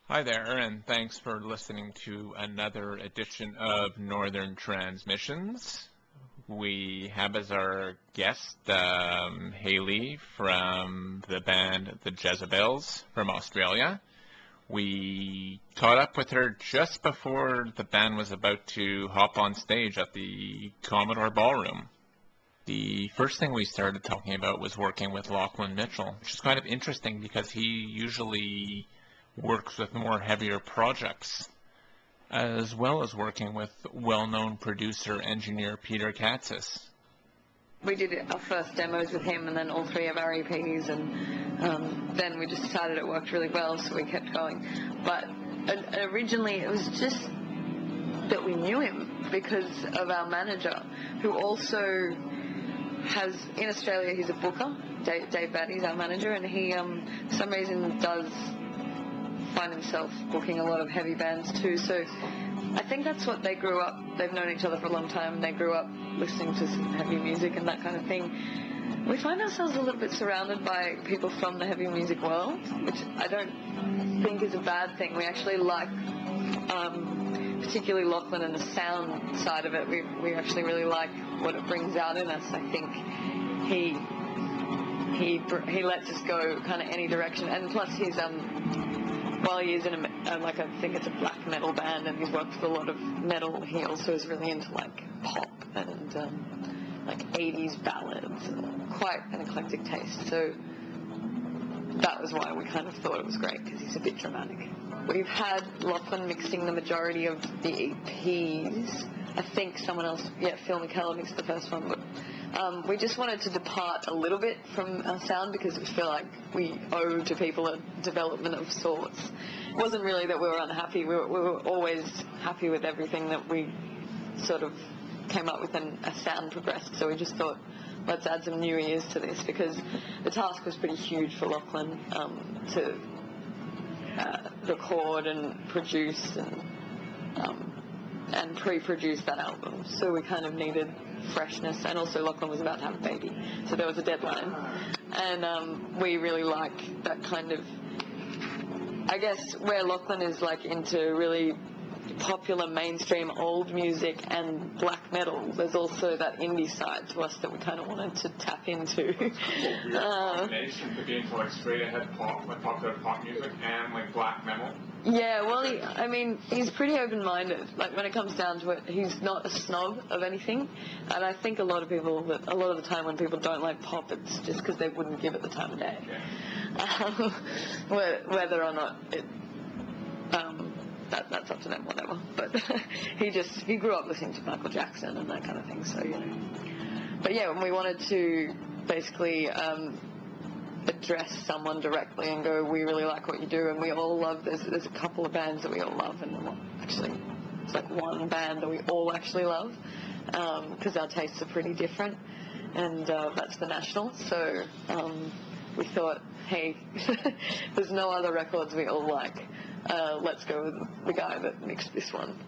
Hi there, and thanks for listening to another edition of Northern Transmissions. We have as our guest Haley from the band the Jezabels from Australia. We caught up with her just before the band was about to hop on stage at the Commodore Ballroom. The first thing we started talking about was working with Lachlan Mitchell, which is kind of interesting because he usually works with more heavier projects, as well as working with well-known producer-engineer Peter Katzis. We did our first demos with him and then all three of our EPs, and then we just decided it worked really well, so we kept going. But originally it was just that we knew him because of our manager, who also has, in Australia, he's a booker. Dave Batty's our manager, and he, for some reason, does find himself booking a lot of heavy bands too. So I think that's what they grew up. They've known each other for a long time. They grew up listening to some heavy music and that kind of thing. We find ourselves a little bit surrounded by people from the heavy music world, which I don't think is a bad thing. We actually like, particularly Lachlan and the sound side of it. We actually really like what it brings out in us. I think he lets us go kind of any direction, and plus he's while he is in I think it's a black metal band, and he's worked with a lot of metal, he also is really into like pop and like 80s ballads, and quite an eclectic taste. So that was why we kind of thought it was great, because he's a bit dramatic. We've had Lachlan mixing the majority of the EPs. I think someone else, Phil McKellar mixed the first one, but we just wanted to depart a little bit from our sound because we feel like we owe to people a development of sorts. It wasn't really that we were unhappy. We were always happy with everything that we sort of came up with, and a sound progressed. So we just thought, let's add some new ears to this, because the task was pretty huge for Lachlan to record and produce and pre-produce that album. So we kind of needed freshness, and also Lachlan was about to have a baby, so there was a deadline, and we really like that kind of, I guess, where Lachlan is like into really popular mainstream old music and black metal, there's also that indie side to us that we kind of wanted to tap into. Weird combination to be into like straight ahead pop, like popular pop music, and like black metal. Yeah, well, he's pretty open-minded. Like, when it comes down to it, he's not a snob of anything. And I think a lot of the time when people don't like pop, it's just because they wouldn't give it the time of day. Yeah. Whether or not it, that's up to them, whatever. But he grew up listening to Michael Jackson and that kind of thing, so, you know. But yeah, when we wanted to basically address someone directly and go, we really like what you do, and we all love, there's a couple of bands that we all love, and actually it's like one band that we all actually love, because our tastes are pretty different, and that's the National. So we thought, hey, there's no other records we all like, let's go with the guy that mixed this one.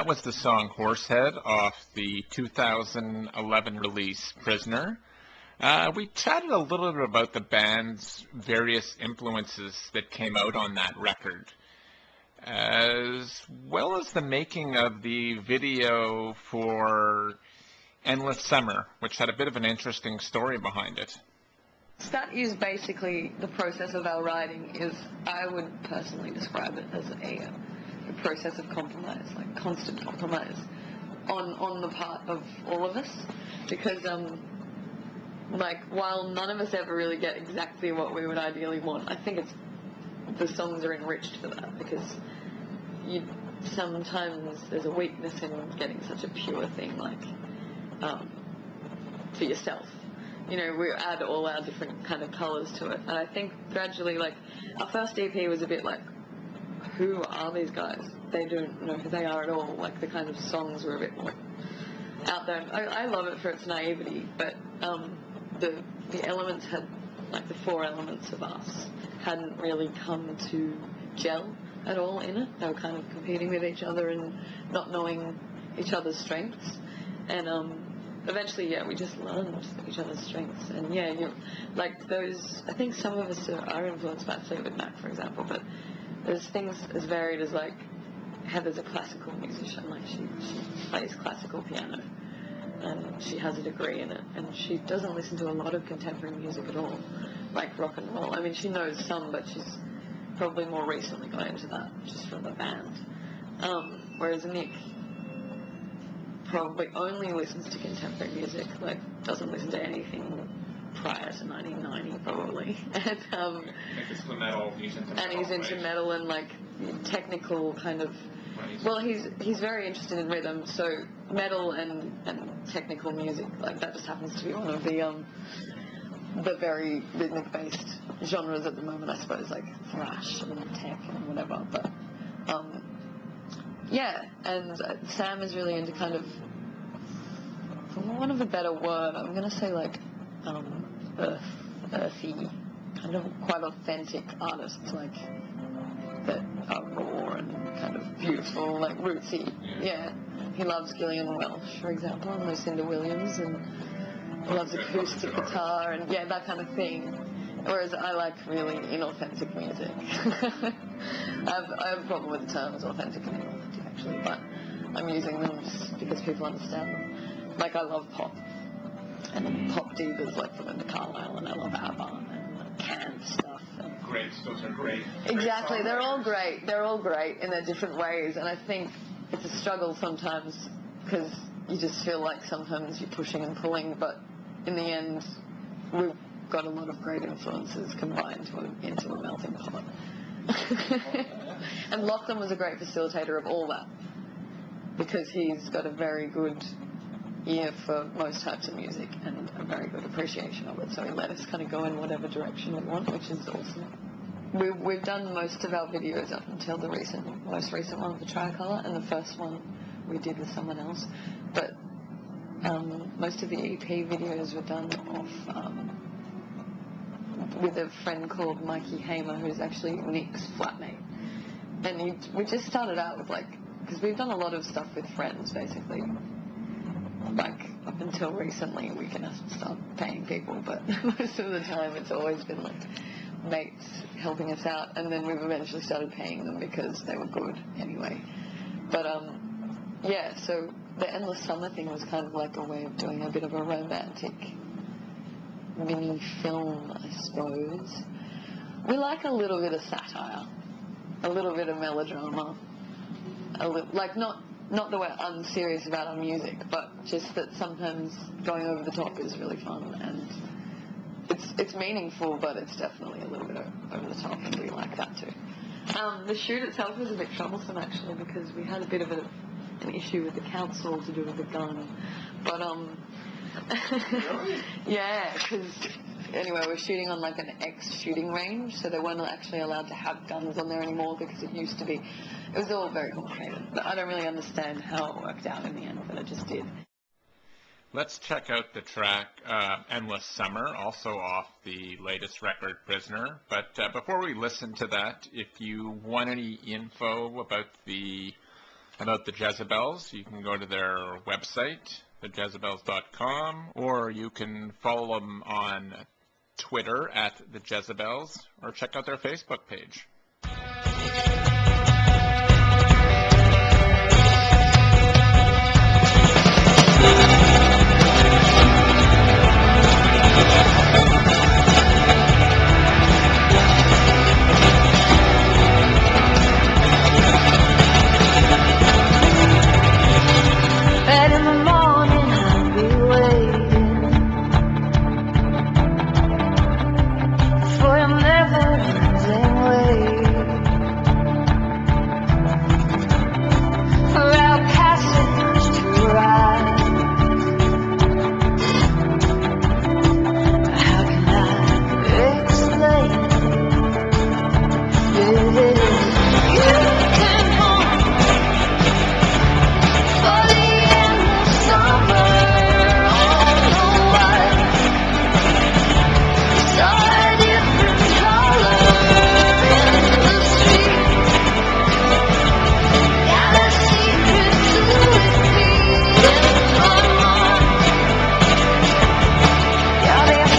that was the song Horsehead off the 2011 release Prisoner. We chatted a little bit about the band's various influences that came out on that record, as well as the making of the video for Endless Summer, which had a bit of an interesting story behind it. That is basically the process of our writing. Is I would personally describe it as a process of compromise, like constant compromise on the part of all of us, because like while none of us ever really get exactly what we would ideally want, I think the songs are enriched for that, because sometimes there's a weakness in getting such a pure thing like for yourself. You know, we add all our different kind of colours to it, and I think gradually, like, our first EP was a bit like, who are these guys? They don't know who they are at all. Like, the kind of songs were a bit more out there. I love it for its naivety, but the elements had, like, the four elements of us hadn't really come to gel at all in it. They were kind of competing with each other and not knowing each other's strengths, and eventually, we just learned each other's strengths. And like those, I think some of us are influenced by Fleetwood Mac, for example, but there's things as varied as, like, Heather's a classical musician, like she plays classical piano and she has a degree in it, and she doesn't listen to a lot of contemporary music at all, like rock and roll. I mean, she knows some, but she's probably more recently got into that just from the band. Whereas Nick probably only listens to contemporary music, like doesn't listen to anything prior to 1990 probably, and he's into metal and like technical kind of, well, he's very interested in rhythm, so metal and technical music, like that just happens to be one of the very rhythmic based genres at the moment, I suppose, like thrash and tech and whatever. But and Sam is really into kind of, for want of a better word, I'm going to say like earthy, kind of quite authentic artists, like that are raw and kind of beautiful, like rootsy. Yeah, he loves Gillian Welch, for example, and Lucinda Williams, and he loves acoustic guitar and that kind of thing. Whereas I like really inauthentic music. I have a problem with the terms authentic and inauthentic, actually, but I'm using them just because people understand them. Like, I love pop, and pop divas like Belinda Carlisle, and I love ABBA and canned stuff. And great, those are great. Exactly, they're all great. They're all great in their different ways, and I think it's a struggle sometimes because you just feel like sometimes you're pushing and pulling, but in the end, we've got a lot of great influences combined into a melting pot. And Lachlan was a great facilitator of all that, because he's got a very good ear for most types of music and a very good appreciation of it, so he let us kind of go in whatever direction we want, which is awesome. We've done most of our videos up until the most recent one, the Tricolour, and the first one we did with someone else, but most of the EP videos were done off with a friend called Mikey Hamer, who's actually Nick's flatmate. And we just started out with, like, because we've done a lot of stuff with friends, basically. Like, up until recently, we can start paying people, but most of the time it's always been, like, mates helping us out, and then we've eventually started paying them because they were good anyway. But, so the Endless Summer thing was kind of like a way of doing a bit of a romantic mini film, I suppose. We like a little bit of satire, a little bit of melodrama, like not that we're unserious about our music, but just that sometimes going over the top is really fun, and it's meaningful, but it's definitely a little bit over the top, and we like that too. The shoot itself was a bit troublesome, actually, because we had a bit of an issue with the council to do with the gun, but Really? yeah, because anyway, we're shooting on like an ex-shooting range, so they weren't actually allowed to have guns on there anymore, because it used to be. It was all very complicated, but I don't really understand how it worked out in the end, but it just did. Let's check out the track Endless Summer, also off the latest record, Prisoner. But before we listen to that, if you want any info about the about the Jezabels, you can go to their website, thejezabels.com, or you can follow them on Twitter at the Jezabels, or check out their Facebook page. And in the morning I'll be waiting for your never-ending wait, for our passage to arrive. How can I explain it? You came home for the end of summer. All the while saw a different color in the street. Got a secret to repeat in my mind. You're the flash of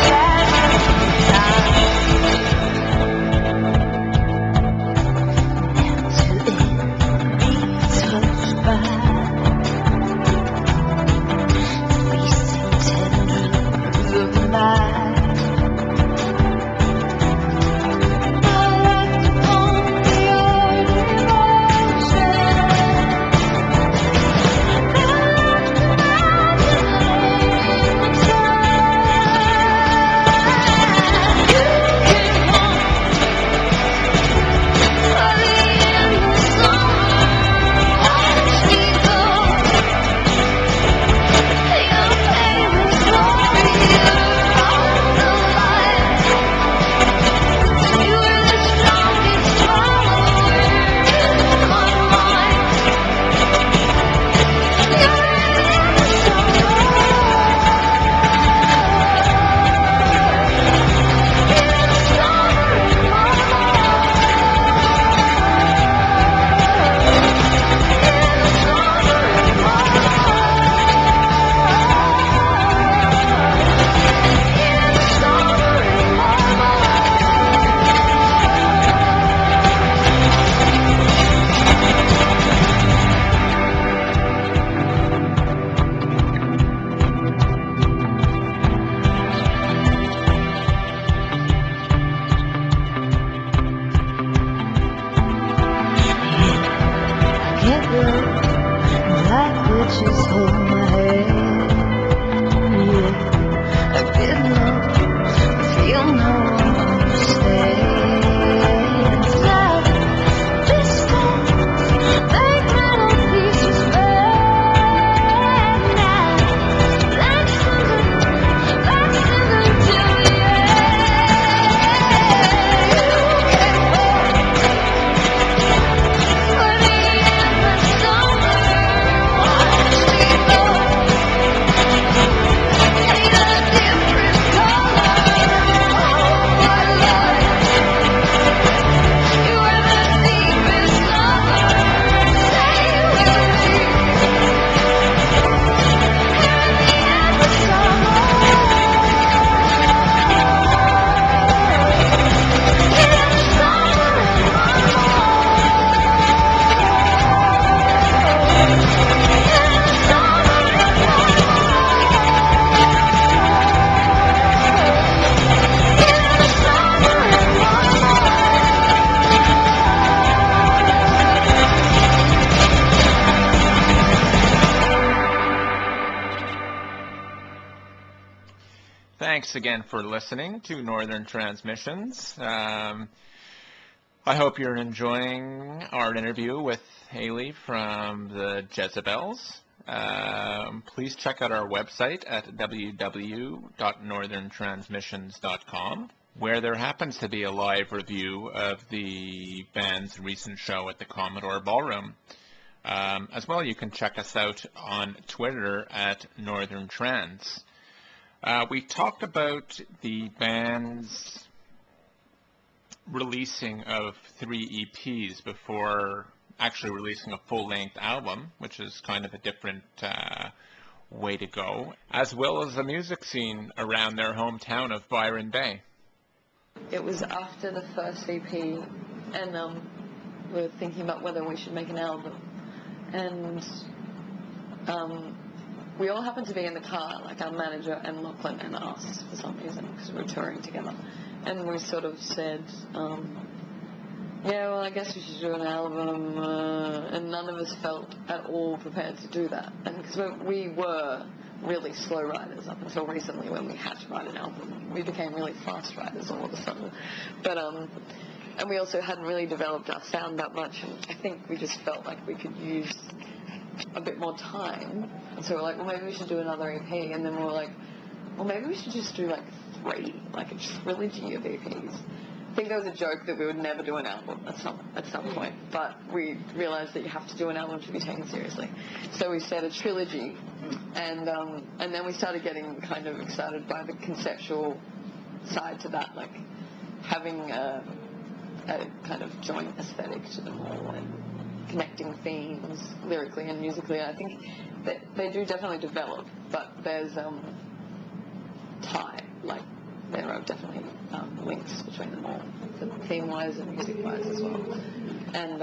time. Black witches hold my hand. Yeah, I get no, feel no understand. Love, disco, make metal pieces burn now. Let's listen to the Thanks again for listening to Northern Transmissions. I hope you're enjoying our interview with Haley from the Jezabels. Please check out our website at www.northerntransmissions.com, where there happens to be a live review of the band's recent show at the Commodore Ballroom. As well, you can check us out on Twitter at Northern Trans. We talked about the band's releasing of 3 EPs before actually releasing a full-length album, which is kind of a different way to go, as well as the music scene around their hometown of Byron Bay. It was after the first EP, and we were thinking about whether we should make an album. And we all happened to be in the car, like our manager and Lachlan and us, for some reason, because we were touring together. And we sort of said, yeah, well, I guess we should do an album. And none of us felt at all prepared to do that. And because we were really slow writers up until recently, when we had to write an album. We became really fast writers all of a sudden. But and we also hadn't really developed our sound that much, and I think we just felt like we could use a bit more time. And so we're like, well, maybe we should do another EP. And then we were like, well, maybe we should just do like 3, like a trilogy of EPs. I think there was a joke that we would never do an album at some point, but we realized that you have to do an album to be taken seriously. So we said a trilogy, and then we started getting kind of excited by the conceptual side to that, like having a kind of joint aesthetic to them all and connecting themes lyrically and musically. I think that they do definitely develop, but there's tie, like there are definitely links between them all, theme-wise and music-wise as well, and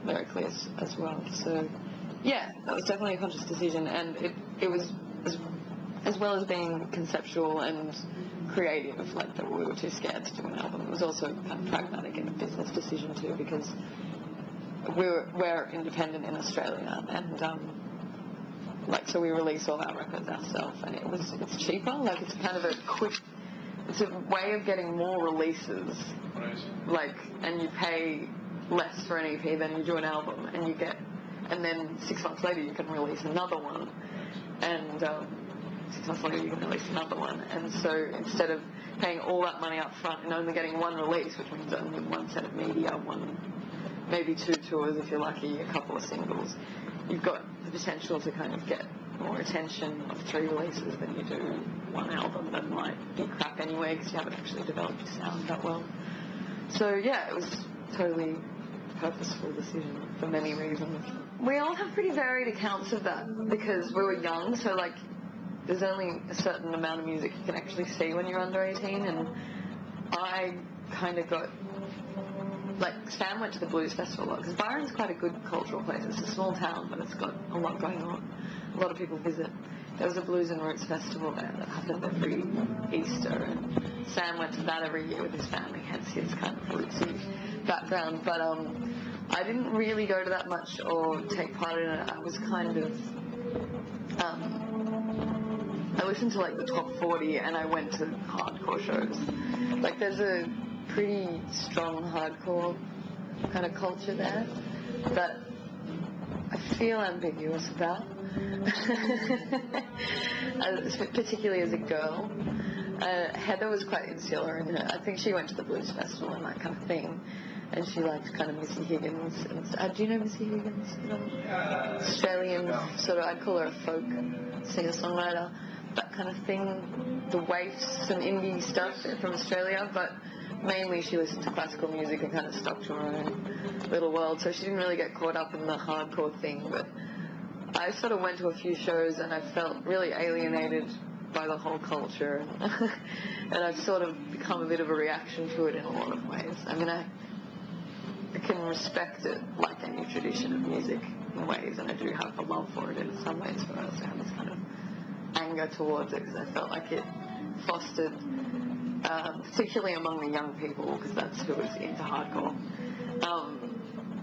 lyrically as well. So yeah, that was definitely a conscious decision, and it was as well as being conceptual and creative, like that we were too scared to do an album. It was also kind of pragmatic and a business decision too, because we're independent in Australia, and like, so we release all our records ourselves, and it's cheaper, like it's kind of it's a way of getting more releases, Right. like, and you pay less for an EP than you do an album, and then 6 months later you can release another one, and 6 months later you can release another one, and so instead of paying all that money up front and only getting one release, which means only one set of media, maybe 2 tours if you're lucky, a couple of singles, you've got the potential to kind of get more attention of 3 releases than you do 1 album that might be crap anyway, because you haven't actually developed your sound that well. So yeah, it was totally purposeful decision for many reasons. We all have pretty varied accounts of that, because we were young, so like there's only a certain amount of music you can actually see when you're under 18, and I kind of got, like, Sam went to the Blues Festival a lot, because Byron's quite a good cultural place. It's a small town, but it's got a lot going on. A lot of people visit. There was a Blues and Roots Festival there that happened every Easter, and Sam went to that every year with his family, hence his kind of rootsy background. But I didn't really go to that much or take part in it. I was kind of... I listened to, like, the top 40, and I went to hardcore shows. Like, there's a pretty strong hardcore kind of culture there that I feel ambiguous about, particularly as a girl. Heather was quite insular in her. I think she went to the Blues Festival and that kind of thing, and she liked kind of Missy Higgins. And, do you know Missy Higgins? Australian sort of, I'd call her a folk singer-songwriter, that kind of thing. The Waifs, some indie stuff from Australia, but mainly she listened to classical music and kind of stuck to her own little world, so she didn't really get caught up in the hardcore thing. But I sort of went to a few shows, and I felt really alienated by the whole culture, and I've sort of become a bit of a reaction to it in a lot of ways. I mean, I can respect it like any tradition of music in ways, and I do have a love for it in some ways, but I also have this kind of anger towards it, because I felt like it fostered, particularly among the young people, because that's who was into hardcore,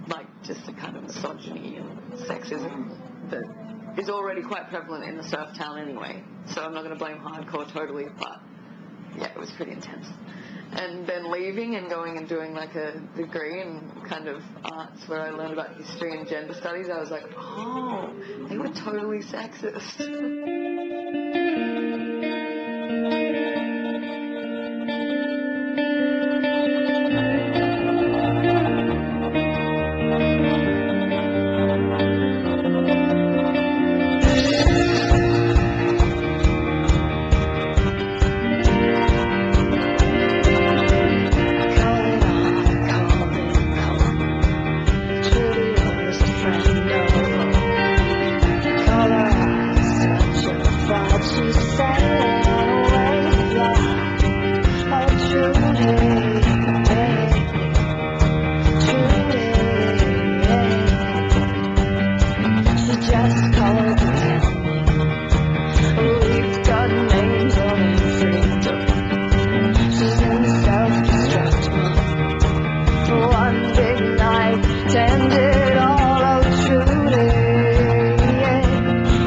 like just a kind of misogyny and sexism that is already quite prevalent in the surf town anyway. So I'm not going to blame hardcore totally, but yeah, it was pretty intense. And then leaving and going and doing like a degree in kind of arts where I learned about history and gender studies, I was like, oh, they were totally sexist. just called the town. We've got names on freedom. She's in self-destruct mode. One big night to end it all. Oh, truly, yeah.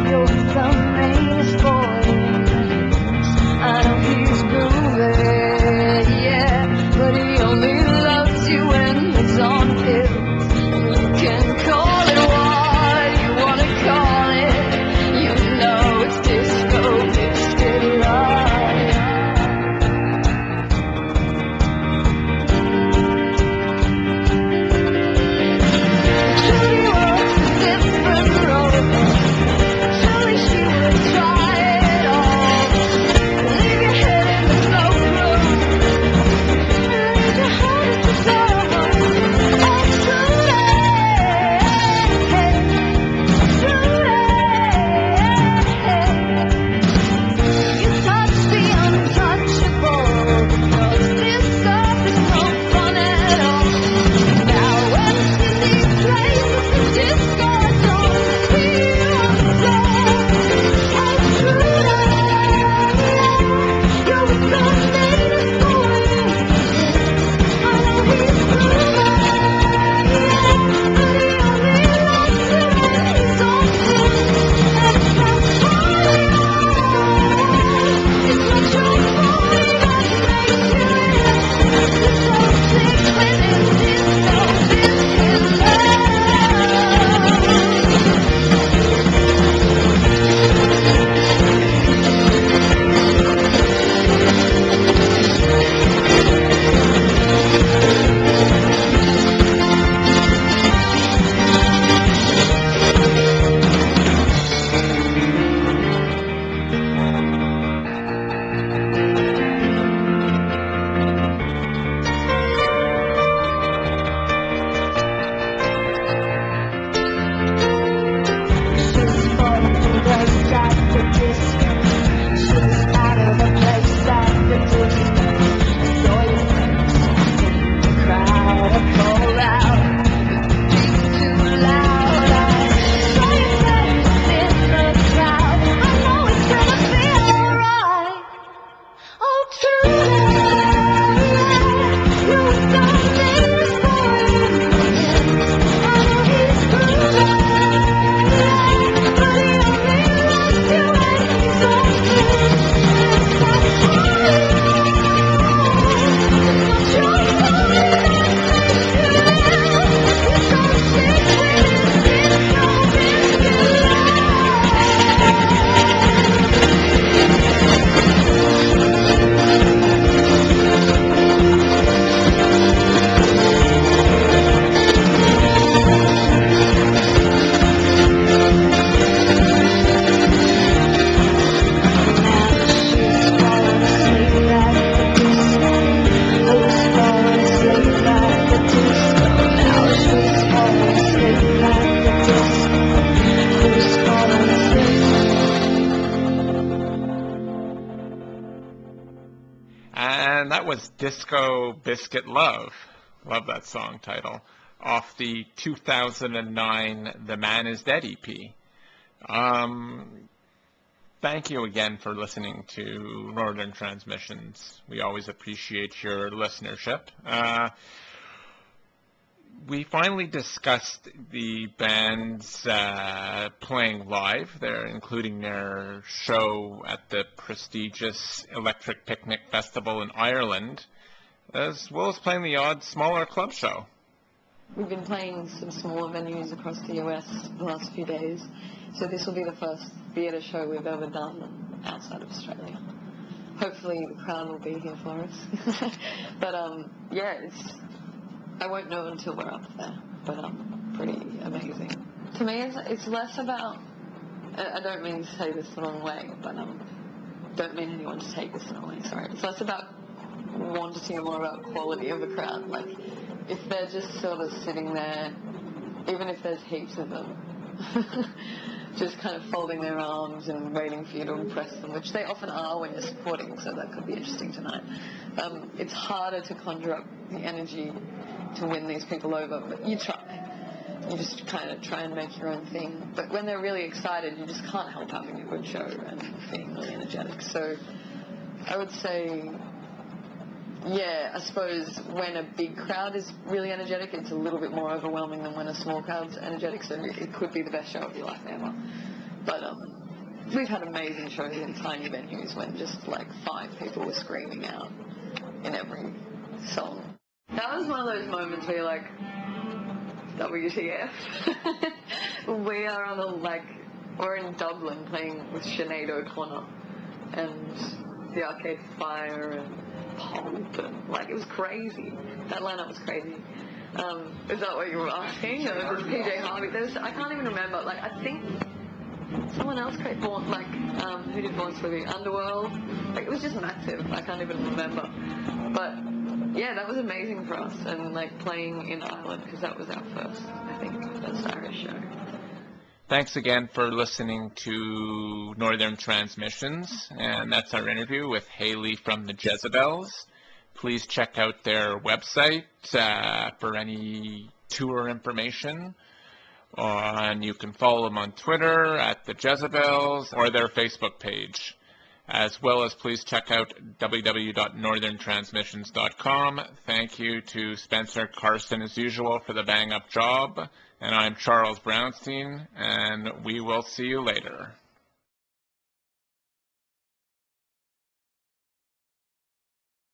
You're the meanest boy in the hills. I know he's groovy, yeah. But he only loves you when he's on pills. You can call it what you wanna call it. You know it's disco biscuit love. Truly was a different road. Truly she would try it all. Leave your head in the smoke room. Leave your heart at the door. Oh, truly, you touch the untouchable, because this stuff is no fun at all. Now empty these places and discards on the beat of the floor. Oh, truly, you're the meanest boy in the hills. I know he's groovy, yeah, but he only loves you when he's on pills. And it's not funny, it's what your body that makes you ill. You're so sick when it's disco biscuit She's falling from grace at the disco. She's out of the place at the disco. Saw your face in the crowd. I called out, beats too loud. I saw your face in the crowd. I know it's gonna be alright. Oh, truly, you're the meanest boy in the hills. I know he's groovy, but he only loves you when he's on pills. It's not funny, it's what your body that makes you ill. You're so sick when it's disco biscuit And that was Disco Biscuit Love. Love that song title. Off the 2009 The Man Is Dead EP. Thank you again for listening to Northern Transmissions. We always appreciate your listenership. We finally discussed the band's playing live. They're including their show at the prestigious Electric Picnic Festival in Ireland, as well as playing the odd smaller club show. We've been playing some smaller venues across the US the last few days, so this will be the first theatre show we've ever done outside of Australia. Hopefully the crowd will be here for us. But yeah, I won't know until we're up there, but pretty amazing. To me, it's less about, I don't mean to say this the wrong way, but don't mean anyone to take this the wrong way, sorry. It's less about quantity and more about quality of the crowd. Like, if they're just sort of sitting there, even if there's heaps of them, just kind of folding their arms and waiting for you to impress them, which they often are when you're supporting, so that could be interesting tonight. It's harder to conjure up the energy to win these people over, but you try. you just kind of try and make your own thing. But when they're really excited, you just can't help having a good show and being really energetic. So I would say, yeah, I suppose when a big crowd is really energetic, it's a little bit more overwhelming than when a small crowd's energetic, so it could be the best show of your life ever. But we've had amazing shows in tiny venues when just like 5 people were screaming out in every song. That was one of those moments where you're like, WTF? We are on we're in Dublin playing with Sinead O'Connor and the Arcade Fire and Pulp, and it was crazy. That lineup was crazy. Is that what you were asking? Or was PJ Harvey? I can't even remember. I think someone else created who did Born Slippy? Underworld. It was just massive. I can't even remember. But yeah, that was amazing for us, and playing in Ireland, because that was our first, I think, first Irish show. Thanks again for listening to Northern Transmissions, and that's our interview with Haley from the Jezabels. Please check out their website for any tour information, and you can follow them on Twitter at the Jezabels or their Facebook page. As well as please check out www.northerntransmissions.com. Thank you to Spencer Carson, as usual, for the bang-up job. And I'm Charles Brownstein, and we will see you later.